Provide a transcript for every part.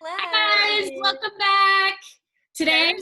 Hi guys, Hello. welcome back. Today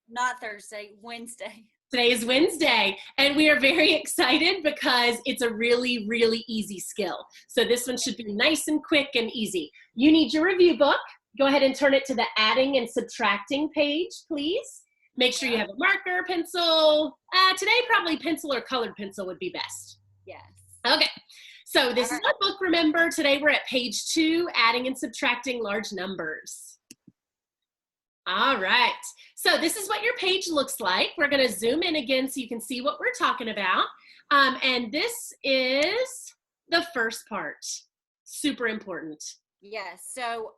Not Thursday, Wednesday. Today is Wednesday, and we are very excited because it's a really, really easy skill. So this one should be nice and quick and easy. You need your review book. Go ahead and turn it to the adding and subtracting page, please. Make sure you have a marker, pencil. Today, probably pencil or colored pencil would be best. Yes. Okay. So this is our book, remember. Today we're at page 2, adding and subtracting large numbers. All right. So this is what your page looks like. We're going to zoom in again so you can see what we're talking about. And this is the first part. Super important. Yes. So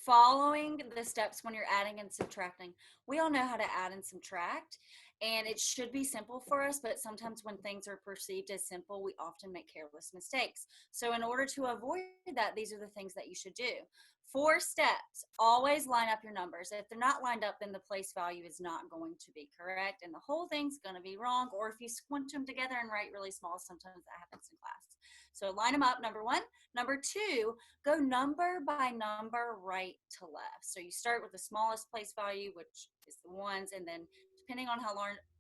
following the steps when you're adding and subtracting, we all know how to add and subtract. And it should be simple for us, but sometimes when things are perceived as simple, we often make careless mistakes. So in order to avoid that, these are the things that you should do. 4 steps, always line up your numbers. If they're not lined up, then the place value is not going to be correct, and the whole thing's going to be wrong. Or if you squint them together and write really small, sometimes that happens in class. So line them up, number 1. Number 2, go number by number, right to left. So you start with the smallest place value, which is the ones, and then depending on how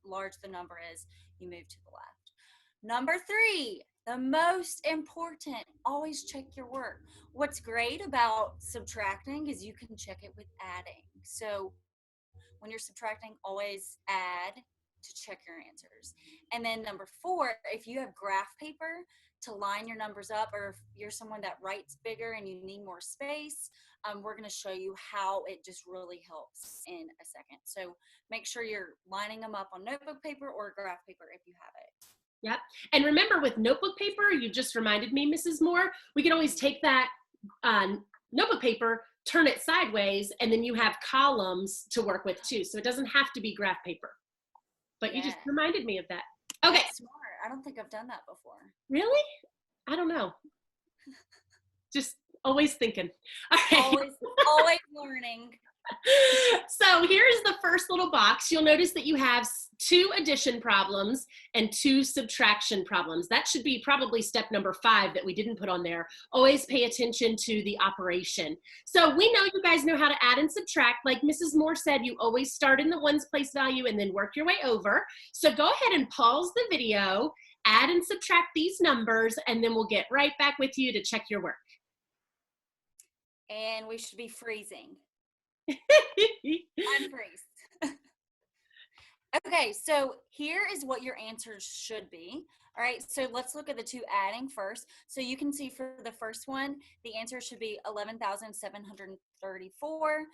large the number is, you move to the left. Number 3, the most important, always check your work. What's great about subtracting is you can check it with adding. So when you're subtracting, always add to check your answers. And then number 4, if you have graph paper to line your numbers up, or if you're someone that writes bigger and you need more space, we're going to show you how it just really helps in a second. So make sure you're lining them up on notebook paper or graph paper if you have it. Yep. And remember, with notebook paper, you just reminded me, Mrs. Moore, we can always take that notebook paper, turn it sideways, and then you have columns to work with too. So it doesn't have to be graph paper. But you just reminded me of that. Okay. That's smart. I don't think I've done that before. Really? I don't know. Just always thinking. All right. Always learning. So here's the first little box. You'll notice that you have 2 addition problems and 2 subtraction problems. That should be probably step number 5 that we didn't put on there. Always pay attention to the operation. So we know you guys know how to add and subtract. Like Mrs. Moore said, you always start in the ones place value and then work your way over. So go ahead and pause the video, add and subtract these numbers, and then we'll get right back with you to check your work. And we should be freezing. Unfreeze. Okay, so here is what your answers should be. All right, so let's look at the 2 adding first. So you can see for the first one, the answer should be 11,734.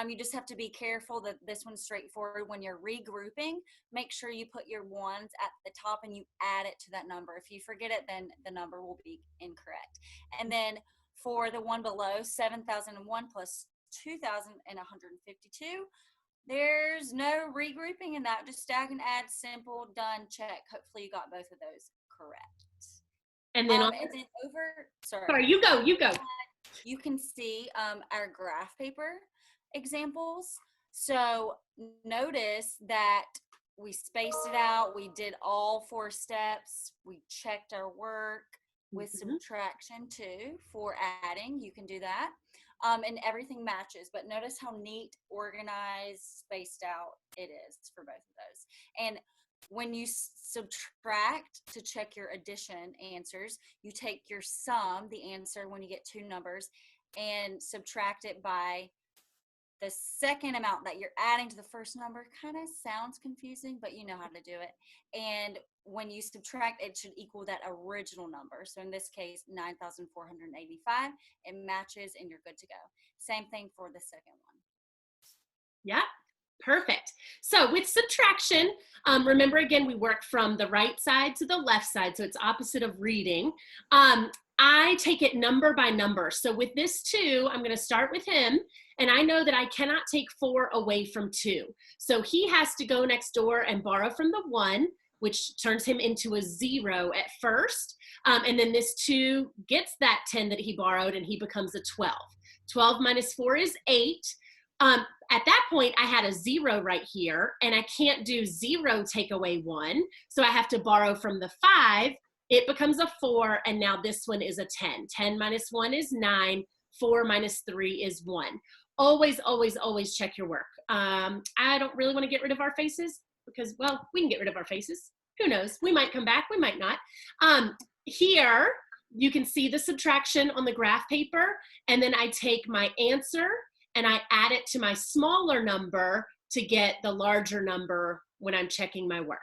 You just have to be careful that this one's straightforward. When you're regrouping, make sure you put your ones at the top and you add it to that number. If you forget it, then the number will be incorrect. And then for the one below, 7,001 plus 2,152, there's no regrouping in that. Just stack and add, simple, done, check. Hopefully you got both of those correct. And then, sorry, you go. You can see our graph paper examples. So notice that we spaced it out. We did all 4 steps. We checked our work with subtraction too. For adding, you can do that. And everything matches, but notice how neat, organized, spaced out it is for both of those. And when you subtract to check your addition answers, you take your sum, the answer when you get 2 numbers, and subtract it by the second amount that you're adding to the first number. Kind of sounds confusing, but you know how to do it. And when you subtract, it should equal that original number. So in this case, 9,485. It matches and you're good to go. Same thing for the second one. Yeah, perfect. So with subtraction, remember again, we work from the right side to the left side. So it's opposite of reading. I take it number by number. So with this 2, I'm going to start with him. And I know that I cannot take 4 away from 2. So he has to go next door and borrow from the 1, which turns him into a 0 at first. And then this 2 gets that 10 that he borrowed and he becomes a 12. 12 minus 4 is 8. At that point, I had a 0 right here, and I can't do 0 take away 1. So I have to borrow from the 5. It becomes a 4, and now this one is a 10. 10 minus 1 is 9. 4 minus 3 is 1. always, always, always check your work. I don't really want to get rid of our faces because, well, we can get rid of our faces. Who knows? We might come back, we might not. Here, you can see the subtraction on the graph paper, and then I take my answer and I add it to my smaller number to get the larger number when I'm checking my work.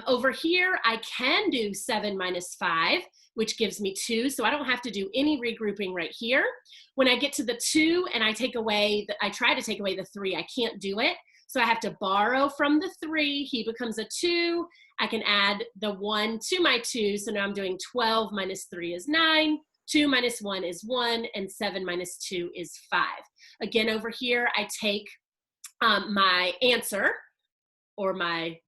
Over here, I can do 7 minus 5, which gives me 2, so I don't have to do any regrouping right here. When I get to the 2 and I try to take away the 3, I can't do it. So I have to borrow from the 3. He becomes a 2. I can add the 1 to my 2, so now I'm doing 12 minus 3 is 9. 2 minus 1 is 1, and 7 minus 2 is 5. Again, over here, I take my answer, or my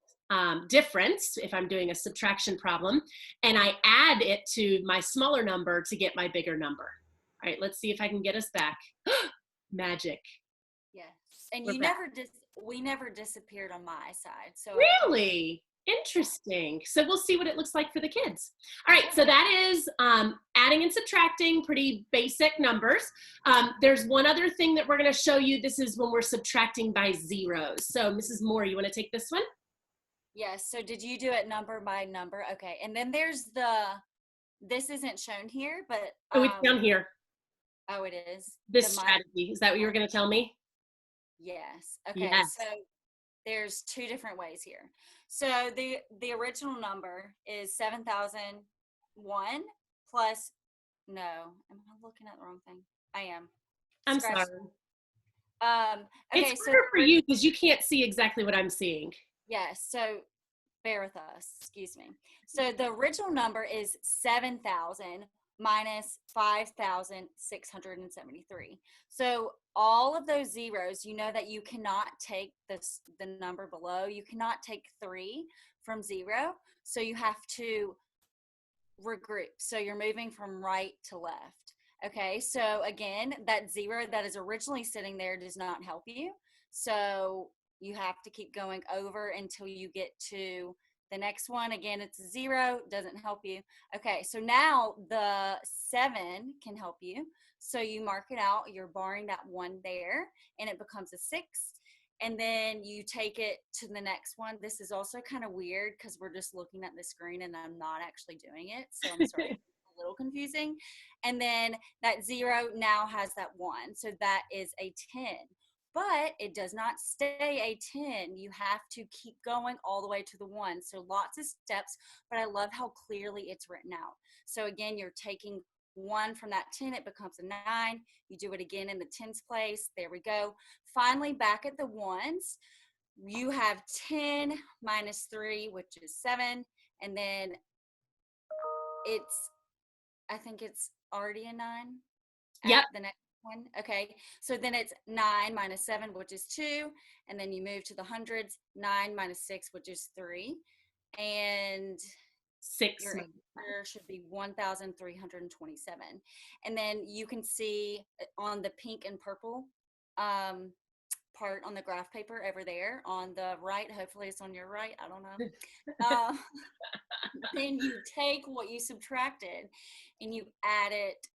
difference, if I'm doing a subtraction problem, and I add it to my smaller number to get my bigger number. All right, let's see if I can get us back. Magic. Yes. And We're back. we never disappeared on my side. So Really? Interesting. So we'll see what it looks like for the kids. All right, so that is adding and subtracting, pretty basic numbers. There's one other thing that we're going to show you. This is when we're subtracting by zeros. So Mrs. Moore, you want to take this one? yes. So did you do it number by number? Okay. And then there's this isn't shown here, but Oh, it's down here. oh, it is. This strategy. Is that what you were going to tell me? Yes. Okay. Yes. So there's two different ways here. So the original number is 7,001 plus, no, am I looking at the wrong thing? I am. I'm Scratch. sorry. Okay, it's harder for you because you can't see exactly what I'm seeing. Yes, so bear with us, excuse me. So the original number is 7,000 minus 5,673. So all of those zeros, you know that you cannot take the number below. You cannot take 3 from 0. So you have to regroup. So you're moving from right to left. Okay, so again, that 0 that is originally sitting there does not help you. So you have to keep going over until you get to the next one. Again, it's 0, doesn't help you. Okay, so now the 7 can help you. So you mark it out, you're barring that 1 there, and it becomes a 6. And then you take it to the next one. This is also kind of weird because we're just looking at the screen and I'm not actually doing it. So I'm sorry, it's a little confusing. And then that 0 now has that 1. So that is a 10. But it does not stay a 10. You have to keep going all the way to the 1. So lots of steps, but I love how clearly it's written out. So again, you're taking 1 from that 10, it becomes a 9. You do it again in the tens place. There we go. Finally, back at the ones, you have 10 minus 3, which is 7. And then I think it's already a 9. Yep. The next one. Okay, so then it's 9 minus 7, which is 2, and then you move to the hundreds. 9 minus 6, which is 3, and 6 your answer should be 1,327. And then you can see on the pink and purple part on the graph paper over there on the right, hopefully it's on your right, I don't know. Then you take what you subtracted and you add it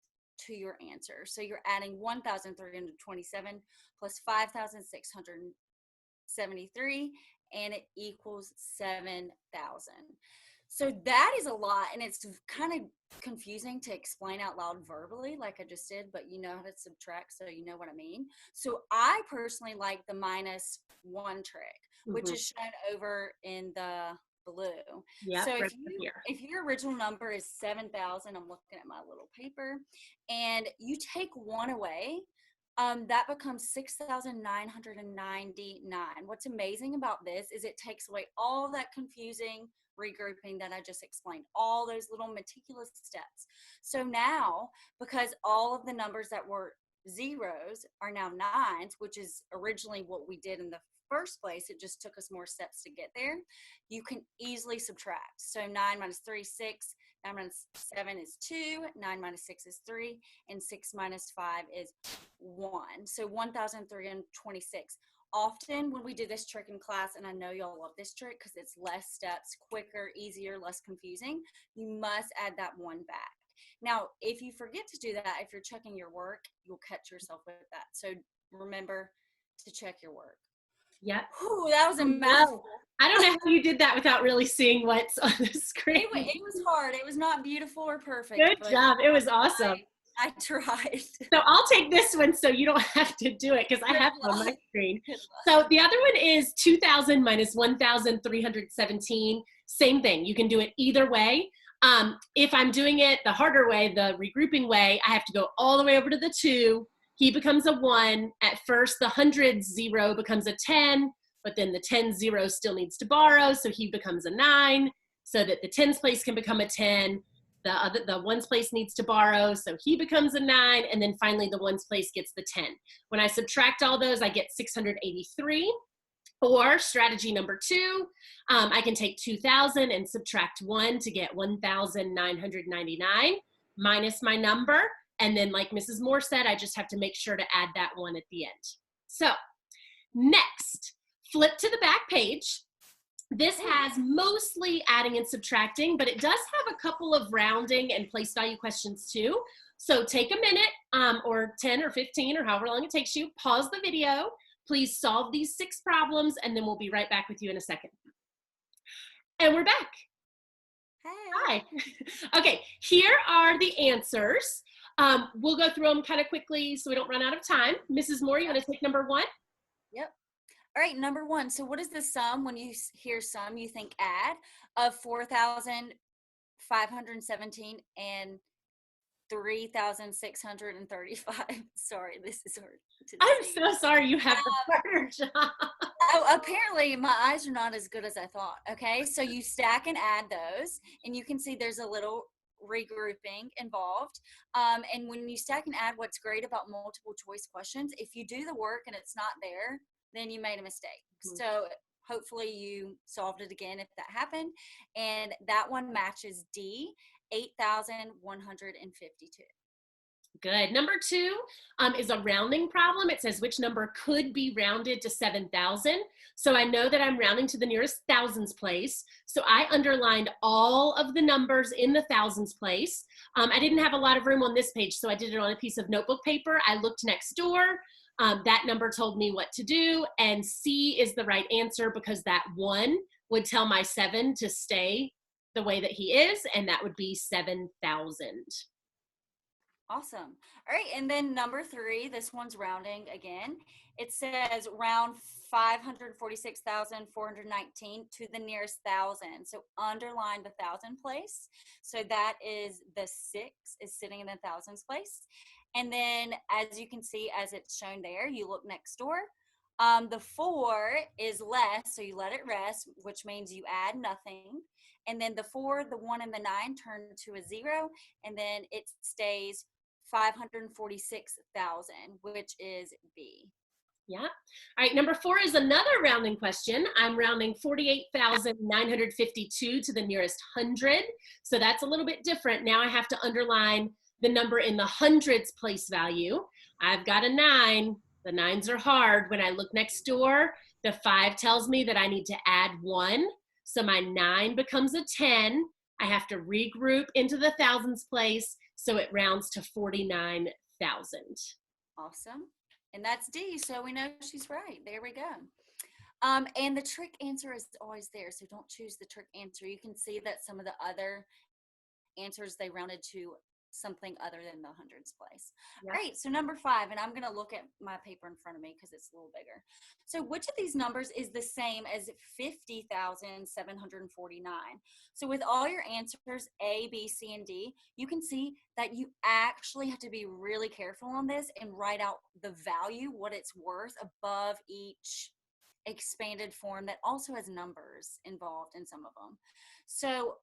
to your answer. So you're adding 1,327 plus 5,673, and it equals 7,000. So that is a lot, and it's kind of confusing to explain out loud verbally like I just did, but you know how to subtract, so you know what I mean. So I personally like the -1 trick, which is shown over in the blue. Yep, So right if your original number is 7,000, I'm looking at my little paper, and you take 1 away, that becomes 6,999. What's amazing about this is it takes away all that confusing regrouping that I just explained, all those little meticulous steps. So now, because all of the numbers that were zeros are now 9s, which is originally what we did in the first place, it just took us more steps to get there, you can easily subtract. So 9 minus 3 is 6, 9 minus 7 is 2, 9 minus 6 is 3, and 6 minus 5 is 1. So 1,326. Often when we do this trick in class, and I know y'all love this trick because it's less steps, quicker, easier, less confusing, you must add that 1 back. Now, if you forget to do that, if you're checking your work, you'll catch yourself with that. So remember to check your work. Yep. Whew, that was a No. mouthful. I don't know how you did that without really seeing what's on the screen. It was hard. It was not beautiful or perfect. Good But job. It was awesome. I tried. So I'll take this one so you don't have to do it because I have it on my screen. So the other one is 2,000 minus 1,317. Same thing. You can do it either way. If I'm doing it the harder way, the regrouping way, I have to go all the way over to the 2. He becomes a 1. At first, the 100 0 becomes a 10, but then the 10 0 still needs to borrow, so he becomes a 9, so that the tens place can become a 10. The ones place needs to borrow, so he becomes a 9, and then finally the ones place gets the 10. When I subtract all those, I get 683. Or strategy number 2, I can take 2,000 and subtract 1 to get 1,999 minus my number, and then like Mrs. Moore said, I just have to make sure to add that 1 at the end. So next, flip to the back page. This has mostly adding and subtracting, but it does have a couple of rounding and place value questions too. So take a minute or 10 or 15 or however long it takes you, pause the video, please solve these 6 problems, and then we'll be right back with you in a second. And we're back. Hey. Hi. Okay, here are the answers. We'll go through them kind of quickly so we don't run out of time. Mrs. Moore, you want to take number 1? Yep. All right, number 1. So what is the sum when you hear sum, you think add, of 4,517 and 3,635? Sorry, this is hard to I'm see. so sorry you have the harder job. Oh, apparently my eyes are not as good as I thought. Okay, so you stack and add those, and you can see there's a little regrouping involved. And when you stack and add, what's great about multiple choice questions, if you do the work and it's not there, then you made a mistake. So hopefully you solved it again if that happened. And that one matches D, 8,152. Good. Number 2 is a rounding problem. It says which number could be rounded to 7,000. So I know that I'm rounding to the nearest thousands place. So I underlined all of the numbers in the thousands place. I didn't have a lot of room on this page, so I did it on a piece of notebook paper. I looked next door. That number told me what to do, and C is the right answer because that 1 would tell my 7 to stay the way that he is, and that would be 7,000. Awesome. All right, and then number 3, this one's rounding again. It says round 546,419 to the nearest thousand. So underline the thousand place. So that is the 6 is sitting in the thousands place. And then as you can see, as it's shown there, you look next door. The 4 is less, so you let it rest, which means you add nothing. And then the 4, the 1, and the 9 turn to a 0, and then it stays 546,000, which is B. Yeah. All right. Number 4 is another rounding question. I'm rounding 48,952 to the nearest 100. So that's a little bit different. Now I have to underline the number in the hundreds place value. I've got a 9. The 9s are hard. When I look next door, the 5 tells me that I need to add 1. So my 9 becomes a 10. I have to regroup into the thousands place. So it rounds to 49,000. Awesome. And that's D, so we know she's right. There we go. And the trick answer is always there, so don't choose the trick answer. You can see that some of the other answers, they rounded to something other than the hundreds place. Yep. All right, so number 5, and I'm going to look at my paper in front of me because it's a little bigger. So which of these numbers is the same as 50,749? So with all your answers, A, B, C, and D, you can see that you actually have to be really careful on this and write out the value, what it's worth above each expanded form that also has numbers involved in some of them. So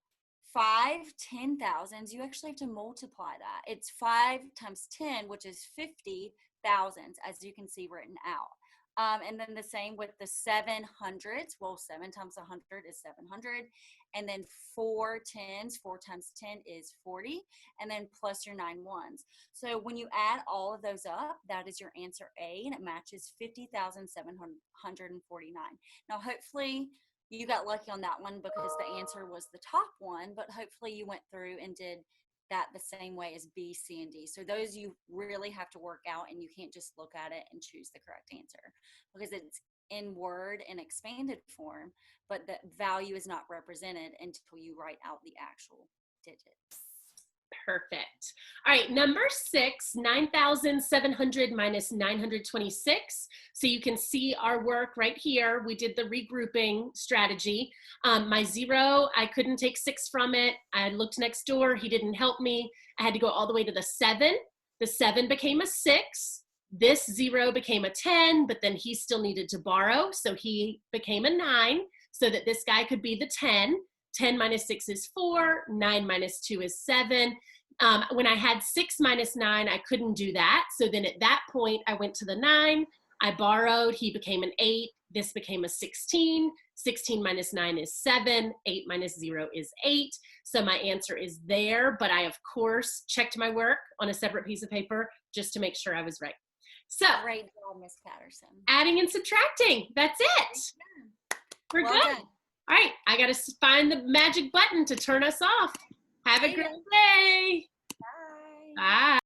5 10,000s, you actually have to multiply that. It's 5 times 10, which is 50 thousands, as you can see written out. And then the same with the 700s. Well, 7 times 100 is 700. And then 4 10s, 4 times 10 is 40. And then plus your 9 ones. So when you add all of those up, that is your answer A, and it matches 50,749. Now, hopefully you got lucky on that one because the answer was the top one, but hopefully you went through and did that the same way as B, C, and D. So those you really have to work out, and you can't just look at it and choose the correct answer because it's in word and expanded form, but the value is not represented until you write out the actual digits. Perfect. All right, number 6, 9,700 minus 926. So you can see our work right here. We did the regrouping strategy. My 0, I couldn't take 6 from it. I looked next door. He didn't help me. I had to go all the way to the 7. The 7 became a 6. This 0 became a 10, but then he still needed to borrow. So he became a 9 so that this guy could be the 10. 10 minus 6 is 4, 9 minus 2 is 7. When I had 6 minus 9, I couldn't do that. So then at that point, I went to the 9. I borrowed. He became an 8. This became a 16. 16 minus 9 is 7. 8 minus 0 is 8. So my answer is there, but I, of course, checked my work on a separate piece of paper just to make sure I was right. So, great job, Miss Patterson. Adding and subtracting. That's it. We're well good. Done. All right, I got to find the magic button to turn us off. Have a great day. Bye. Bye.